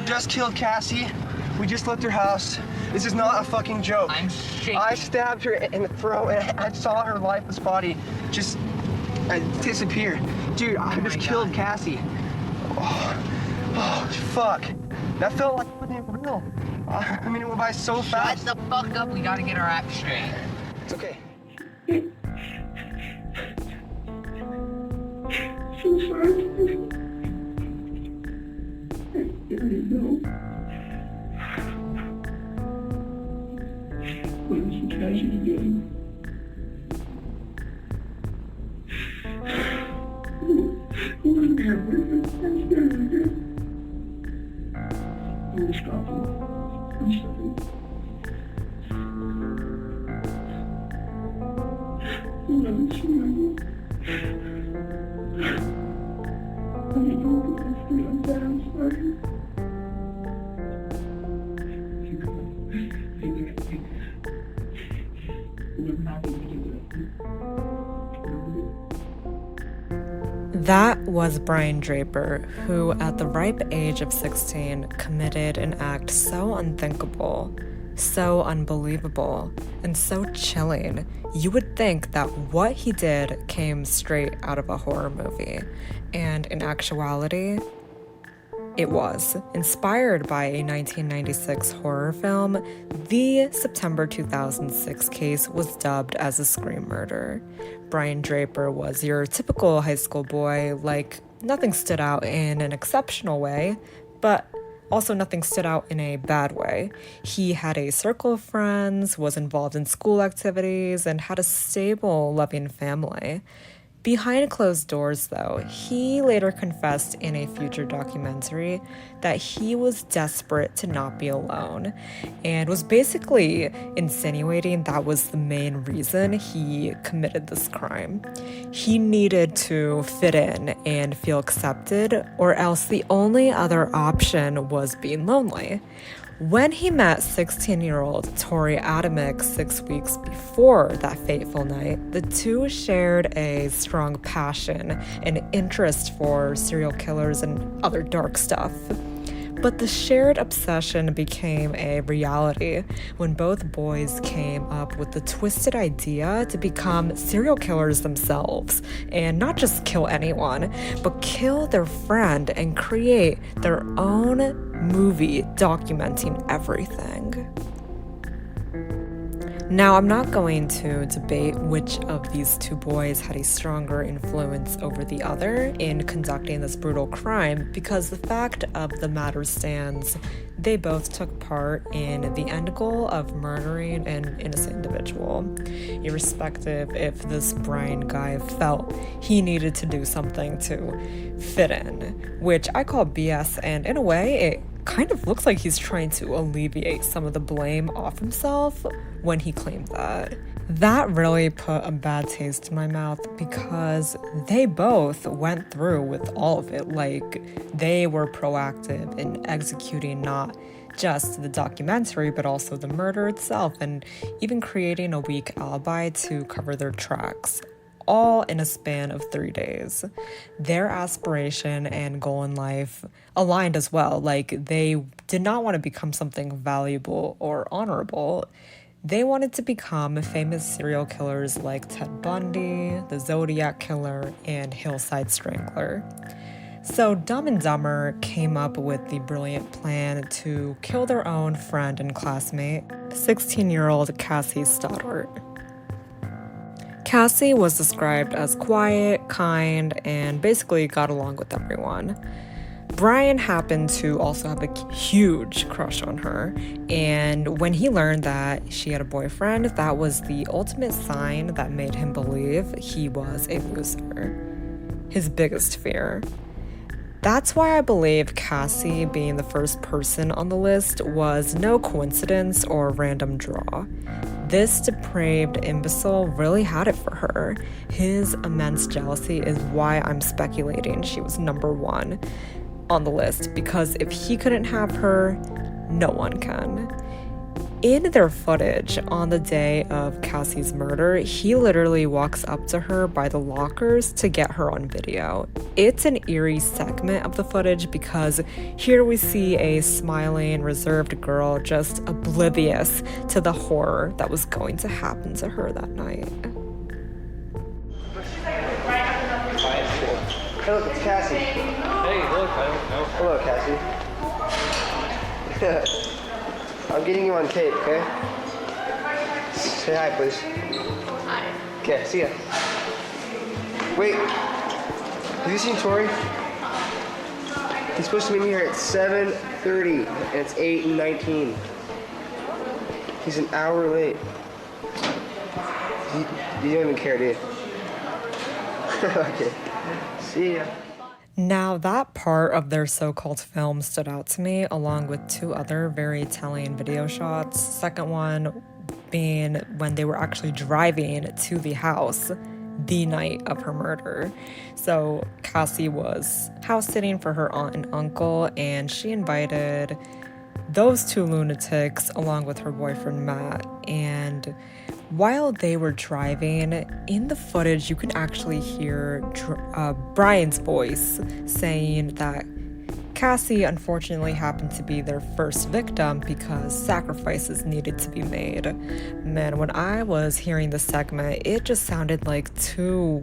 just killed Cassie. We just left her house. This is not a fucking joke. I'm shaking. I stabbed her in the throat and I saw her lifeless body just disappear. Dude, I just killed Cassie. Oh, fuck. That felt like it wasn't real. I mean, it went by so fast. Shut the fuck up. We gotta get our act straight. It's okay. Suicide. There you go. What is the tragedy again? Who is there? I'm scared again. Oh, stop it. I'm sorry. Oh, I'm sorry. I know I feel like that. I'm sorry. That was Brian Draper, who at the ripe age of 16 committed an act so unthinkable, so unbelievable, and so chilling. You would think that what he did came straight out of a horror movie, and in actuality, it was. Inspired by a 1996 horror film, the September 2006 case was dubbed as a Scream murder. Brian Draper was your typical high school boy, like nothing stood out in an exceptional way, but also nothing stood out in a bad way. He had a circle of friends, was involved in school activities, and had a stable, loving family. Behind closed doors, though, he later confessed in a future documentary that he was desperate to not be alone and was basically insinuating that was the main reason he committed this crime. He needed to fit in and feel accepted, or else the only other option was being lonely. When he met 16-year-old Tori Adamek 6 weeks before that fateful night, the two shared a strong passion and interest for serial killers and other dark stuff. But the shared obsession became a reality when both boys came up with the twisted idea to become serial killers themselves, and not just kill anyone, but kill their friend and create their own movie documenting everything. Now, I'm not going to debate which of these two boys had a stronger influence over the other in conducting this brutal crime, because the fact of the matter stands, they both took part in the end goal of murdering an innocent individual, irrespective if this Brian guy felt he needed to do something to fit in, which I call BS, and in a way, it kind of looks like he's trying to alleviate some of the blame off himself when he claimed that. That really put a bad taste in my mouth, because they both went through with all of it. Like, they were proactive in executing not just the documentary, but also the murder itself, and even creating a weak alibi to cover their tracks, all in a span of 3 days. Their aspiration and goal in life aligned as well. Like, they did not want to become something valuable or honorable. They wanted to become famous serial killers like Ted Bundy, the Zodiac Killer, and Hillside Strangler. So Dumb and Dumber came up with the brilliant plan to kill their own friend and classmate, 16-year-old Cassie Stoddart. Cassie was described as quiet, kind, and basically got along with everyone. Brian happened to also have a huge crush on her, and when he learned that she had a boyfriend, that was the ultimate sign that made him believe he was a loser. His biggest fear. That's why I believe Cassie being the first person on the list was no coincidence or random draw. This depraved imbecile really had it for her. His immense jealousy is why I'm speculating she was number one on the list, because if he couldn't have her, no one can. In their footage on the day of Cassie's murder, he literally walks up to her by the lockers to get her on video. It's an eerie segment of the footage because here we see a smiling, reserved girl just oblivious to the horror that was going to happen to her that night. Hey, look, it's Cassie. Hey, look, I don't know. Hello, Cassie. I'm getting you on tape, okay? Say hi, please. Hi. Okay, see ya. Wait, have you seen Tori? He's supposed to meet me here at 7:30, and it's 8:19. He's an hour late. You don't even care, do you? Okay, see ya. Now, that part of their so-called film stood out to me, along with two other very telling video shots. Second one being when they were actually driving to the house the night of her murder. So Cassie was house sitting for her aunt and uncle, and she invited those two lunatics along with her boyfriend Matt. And while they were driving, in the footage you can actually hear Brian's voice saying that Cassie unfortunately happened to be their first victim because sacrifices needed to be made. Man, when I was hearing the segment, it just sounded like two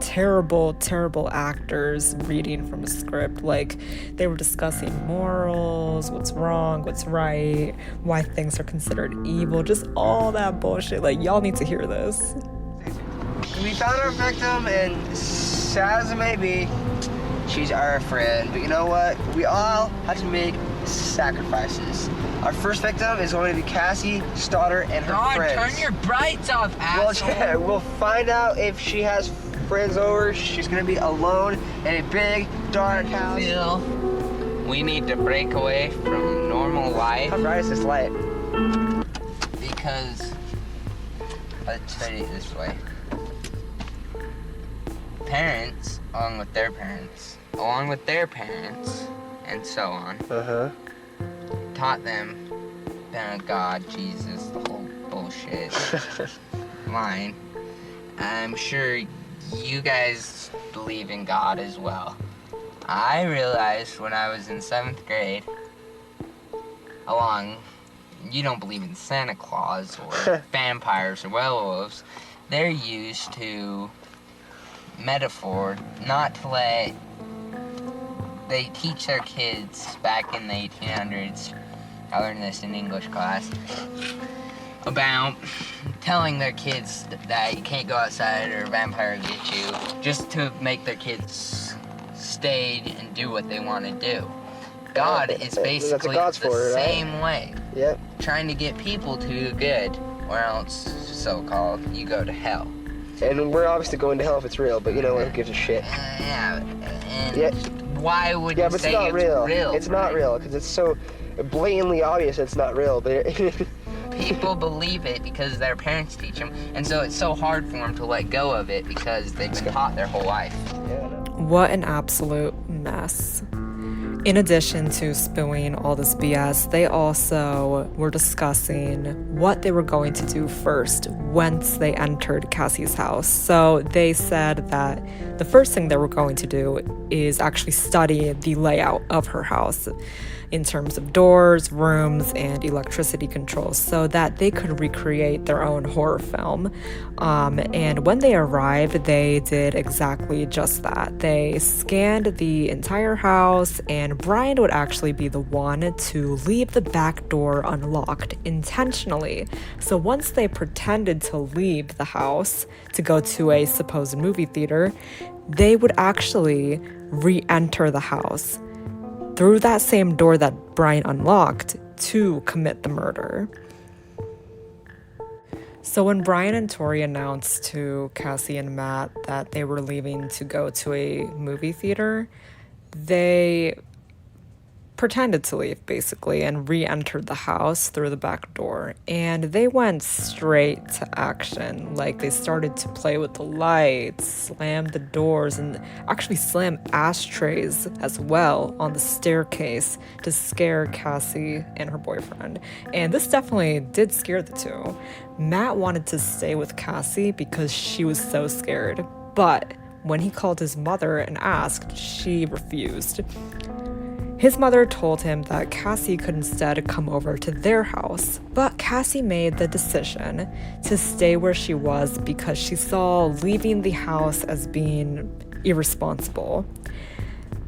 terrible actors reading from a script. Like, they were discussing morals, what's wrong, what's right, why things are considered evil, just all that bullshit. Like, y'all need to hear this. We found our victim, and sad as it may be, she's our friend. But you know what? We all have to make sacrifices. Our first victim is going to be Cassie Stoddard and her God, friends. turn your brights off, Well, asshole. yeah, we'll find out if she has friends over. She's gonna be alone in a big, dark house. Phil, we need to break away from normal life How bright is this light? because, let's say it this way. Parents, along with their parents, and so on, taught them about God, Jesus, the whole bullshit line. I'm sure you guys believe in God as well. I realized when I was in 7th grade, you don't believe in Santa Claus or vampires or werewolves. They're used to metaphor not to let. They teach their kids back in the 1800s. I learned this in English class about telling their kids that you can't go outside or a vampire will get you, just to make their kids stay and do what they want to do. God is basically the same way. Yep. Trying to get people to do good, or else, so-called, you go to hell. And we're obviously going to hell if it's real, but you know what? Who gives a shit? Yeah, and Yeah. why would Yeah, you but say it's not real. real? It's not real because it's so blatantly obvious it's not real. But People believe it because their parents teach them, and so it's so hard for them to let go of it because they've been taught their whole life. What an absolute mess. In addition to spewing all this BS, they also were discussing what they were going to do first once they entered Cassie's house. So they said that the first thing they were going to do is actually study the layout of her house in terms of doors, rooms, and electricity controls so that they could recreate their own horror film. And when they arrived, they did exactly just that. They scanned the entire house, and Brian would actually be the one to leave the back door unlocked intentionally. So once they pretended to leave the house to go to a supposed movie theater, they would actually re-enter the house through that same door that Brian unlocked to commit the murder. So when Brian and Tori announced to Cassie and Matt that they were leaving to go to a movie theater, they pretended to leave, basically, and re-entered the house through the back door. And they went straight to action. Like, they started to play with the lights, slam the doors, and actually slam ashtrays as well on the staircase to scare Cassie and her boyfriend. And this definitely did scare the two. Matt wanted to stay with Cassie because she was so scared. But when he called his mother and asked, she refused. His mother told him that Cassie could instead come over to their house, but Cassie made the decision to stay where she was because she saw leaving the house as being irresponsible.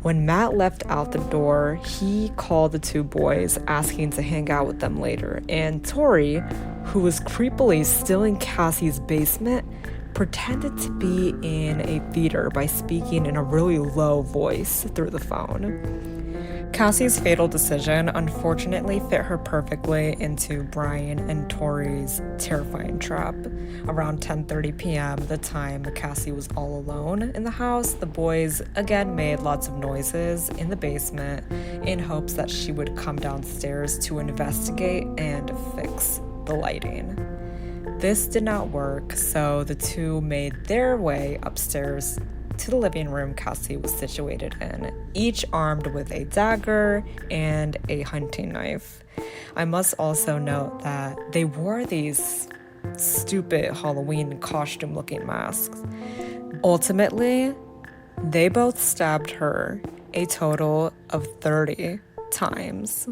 When Matt left out the door, he called the two boys, asking to hang out with them later, and Tori, who was creepily still in Cassie's basement, pretended to be in a theater by speaking in a really low voice through the phone. Cassie's fatal decision unfortunately fit her perfectly into Brian and Tori's terrifying trap. Around 10:30 p.m., the time Cassie was all alone in the house, the boys again made lots of noises in the basement in hopes that she would come downstairs to investigate and fix the lighting. This did not work, so the two made their way upstairs to the living room Cassie was situated in, each armed with a dagger and a hunting knife. I must also note that they wore these stupid Halloween costume-looking masks. Ultimately, they both stabbed her a total of 30 times.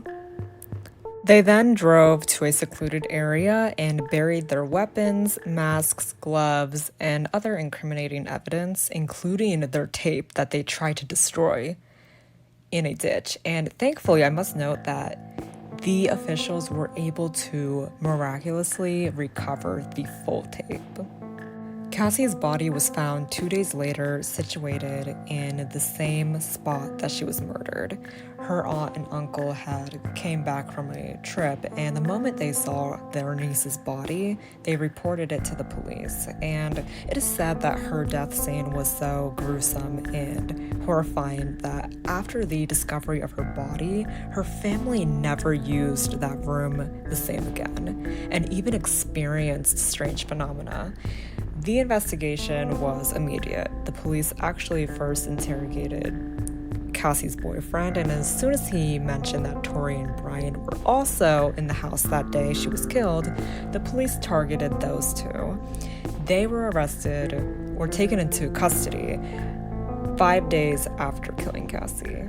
They then drove to a secluded area and buried their weapons, masks, gloves, and other incriminating evidence, including their tape that they tried to destroy, in a ditch. And thankfully, I must note that the officials were able to miraculously recover the full tape. Cassie's body was found 2 days later, situated in the same spot that she was murdered. Her aunt and uncle had came back from a trip, and the moment they saw their niece's body, they reported it to the police. And it is said that her death scene was so gruesome and horrifying that after the discovery of her body, her family never used that room the same again, and even experienced strange phenomena. The investigation was immediate. The police actually first interrogated Cassie's boyfriend, and as soon as he mentioned that Tori and Brian were also in the house that day she was killed, the police targeted those two. They were arrested or taken into custody 5 days after killing Cassie.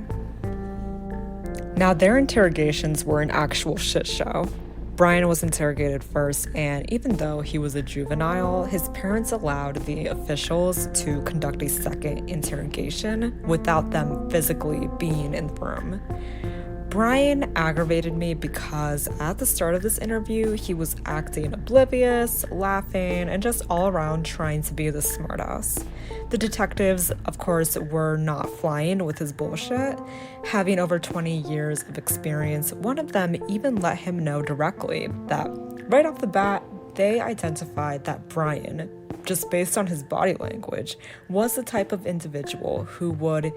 Now, their interrogations were an actual shit show. Brian was interrogated first, and even though he was a juvenile, his parents allowed the officials to conduct a second interrogation without them physically being in the room. Brian aggravated me because at the start of this interview, he was acting oblivious, laughing, and just all around trying to be the smartass. The detectives, of course, were not flying with his bullshit. Having over 20 years of experience, one of them even let him know directly that right off the bat, they identified that Brian, just based on his body language, was the type of individual who would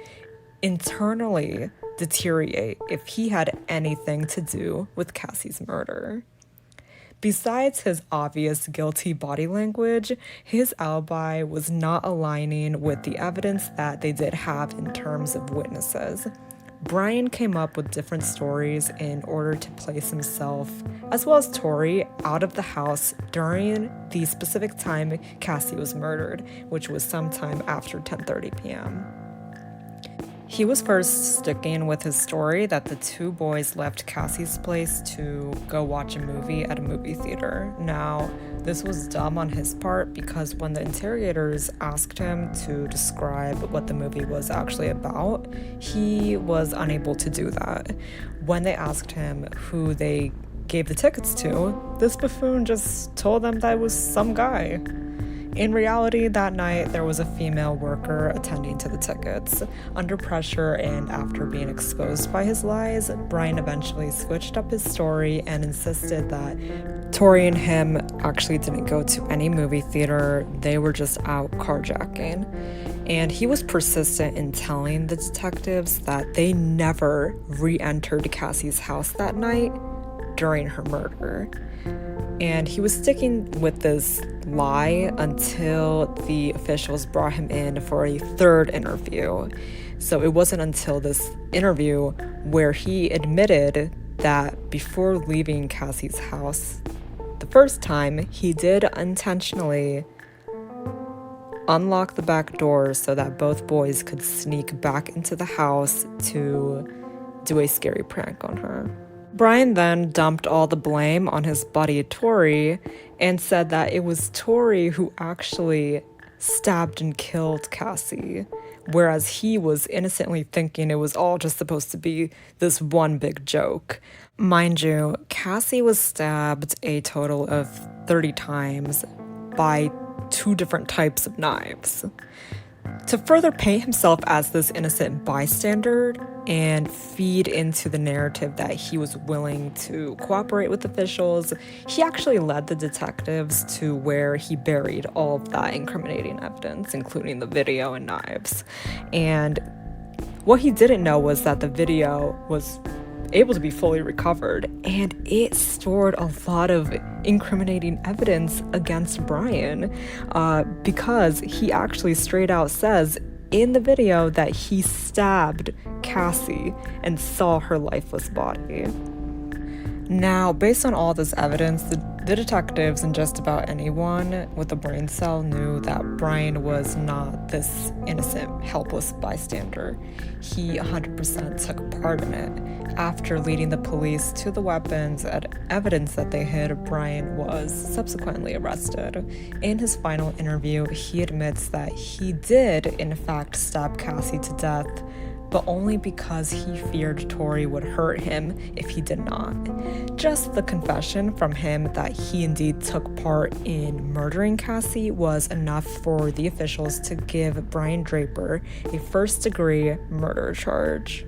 internally deteriorate if he had anything to do with Cassie's murder. Besides his obvious guilty body language, his alibi was not aligning with the evidence that they did have in terms of witnesses. Brian came up with different stories in order to place himself, as well as Tori, out of the house during the specific time Cassie was murdered, which was sometime after 10:30 p.m. He was first sticking with his story that the two boys left Cassie's place to go watch a movie at a movie theater. Now, this was dumb on his part because when the interrogators asked him to describe what the movie was actually about, he was unable to do that. When they asked him who they gave the tickets to, this buffoon just told them that it was some guy. In reality, that night, there was a female worker attending to the tickets. Under pressure and after being exposed by his lies, Brian eventually switched up his story and insisted that Tori and him actually didn't go to any movie theater. They were just out carjacking. And he was persistent in telling the detectives that they never re-entered Cassie's house that night during her murder. And he was sticking with this lie until the officials brought him in for a third interview. So it wasn't until this interview where he admitted that before leaving Cassie's house the first time, he did intentionally unlock the back door so that both boys could sneak back into the house to do a scary prank on her. Brian then dumped all the blame on his buddy Tori and said that it was Tori who actually stabbed and killed Cassie, whereas he was innocently thinking it was all just supposed to be this one big joke. Mind you, Cassie was stabbed a total of 30 times by 2 different types of knives. To further paint himself as this innocent bystander and feed into the narrative that he was willing to cooperate with officials, he actually led the detectives to where he buried all of that incriminating evidence, including the video and knives. And what he didn't know was that the video was able to be fully recovered, and it stored a lot of incriminating evidence against Brian, because he actually straight out says in the video that he stabbed Cassie and saw her lifeless body. Now, based on all this evidence, the detectives and just about anyone with a brain cell knew that Brian was not this innocent, helpless bystander. He 100% took part in it. After leading the police to the weapons and evidence that they hid, Brian was subsequently arrested. In his final interview, he admits that he did, in fact, stab Cassie to death, but only because he feared Tori would hurt him if he did not. Just the confession from him that he indeed took part in murdering Cassie was enough for the officials to give Brian Draper a first-degree murder charge.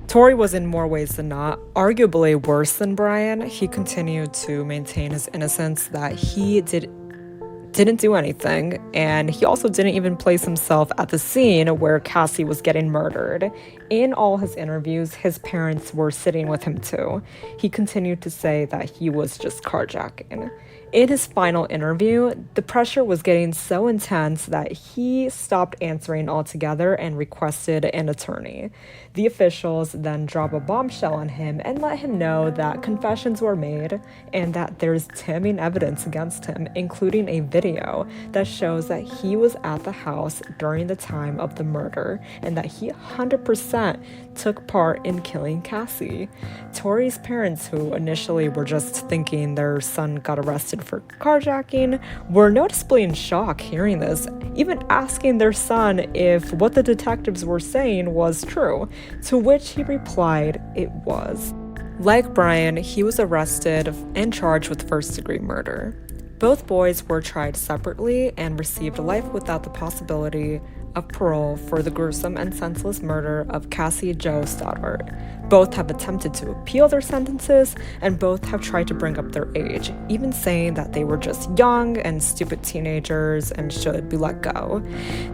Tori was in more ways than not arguably worse than Brian. He continued to maintain his innocence, that he didn't do anything, and he also didn't even place himself at the scene where Cassie was getting murdered. In all his interviews, his parents were sitting with him too. He continued to say that he was just carjacking. In his final interview, the pressure was getting so intense that he stopped answering altogether and requested an attorney. The officials then drop a bombshell on him and let him know that confessions were made and that there's damning evidence against him, including a video that shows that he was at the house during the time of the murder and that he 100% took part in killing Cassie. Tori's parents, who initially were just thinking their son got arrested for carjacking, were noticeably in shock hearing this, even asking their son if what the detectives were saying was true, to which he replied it was. Like Brian, he was arrested and charged with first-degree murder. Both boys were tried separately and received life without the possibility of parole for the gruesome and senseless murder of Cassie Jo Stoddart. Both have attempted to appeal their sentences, and both have tried to bring up their age, even saying that they were just young and stupid teenagers and should be let go.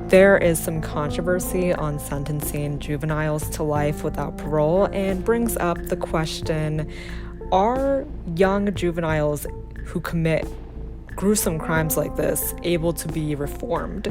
There is some controversy on sentencing juveniles to life without parole, and brings up the question, are young juveniles who commit gruesome crimes like this able to be reformed?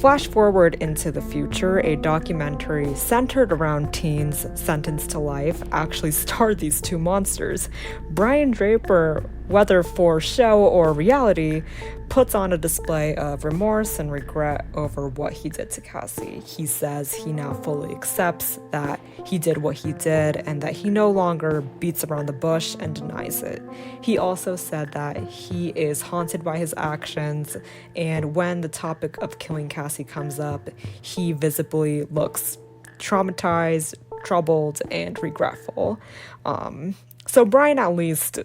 Flash forward into the future, a documentary centered around teens sentenced to life actually starred these two monsters. Brian Draper, whether for show or reality, puts on a display of remorse and regret over what he did to Cassie. He says he now fully accepts that he did what he did and that he no longer beats around the bush and denies it. He also said that he is haunted by his actions, and when the topic of killing Cassie comes up, he visibly looks traumatized, troubled, and regretful. So Brian at least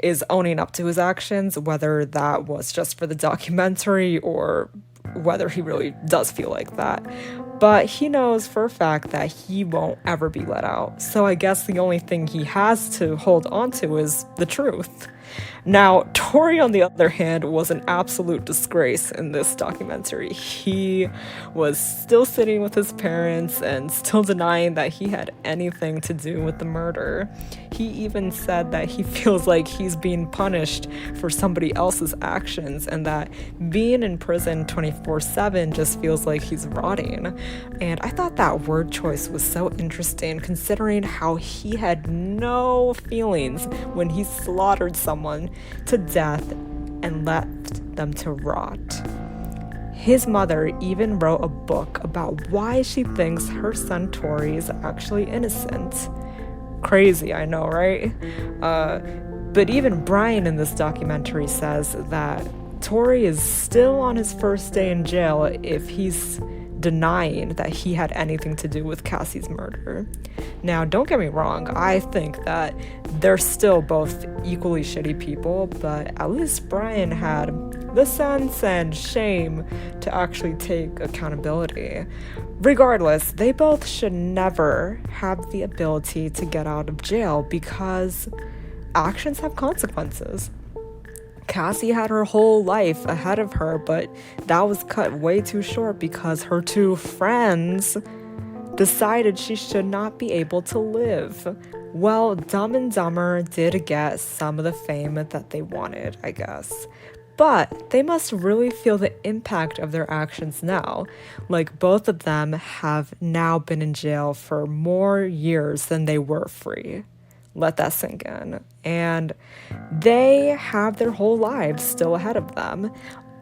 is owning up to his actions, whether that was just for the documentary or whether he really does feel like that. But he knows for a fact that he won't ever be let out. So I guess the only thing he has to hold on to is the truth. Now, Tori, on the other hand, was an absolute disgrace in this documentary. He was still sitting with his parents and still denying that he had anything to do with the murder. He even said that he feels like he's being punished for somebody else's actions and that being in prison 24/7 just feels like he's rotting. And I thought that word choice was so interesting, considering how he had no feelings when he slaughtered someone to death and left them to rot. His mother even wrote a book about why she thinks her son Tori is actually innocent. Crazy, I know, right? But even Brian in this documentary says that Tori is still on his first day in jail if he's denying that he had anything to do with Cassie's murder. Now, don't get me wrong, I think that they're still both equally shitty people, but at least Brian had the sense and shame to actually take accountability. Regardless, they both should never have the ability to get out of jail because actions have consequences. Cassie had her whole life ahead of her, but that was cut way too short because her two friends decided she should not be able to live. Well, Dumb and Dumber did get some of the fame that they wanted, I guess. But they must really feel the impact of their actions now. Like, both of them have now been in jail for more years than they were free. Let that sink in. And they have their whole lives still ahead of them,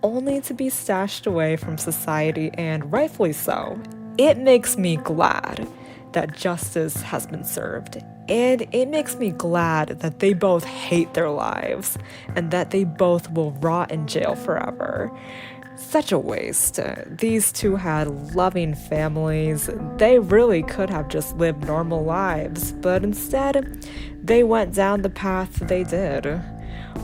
only to be stashed away from society, and rightfully so. It makes me glad that justice has been served. And it makes me glad that they both hate their lives and that they both will rot in jail forever. Such a waste. These two had loving families. They really could have just lived normal lives, but instead, they went down the path they did.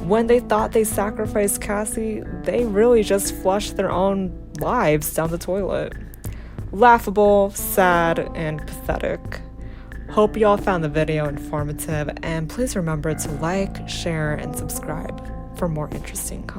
When they thought they sacrificed Cassie, they really just flushed their own lives down the toilet. Laughable, sad, and pathetic. Hope y'all found the video informative, and please remember to like, share, and subscribe for more interesting content.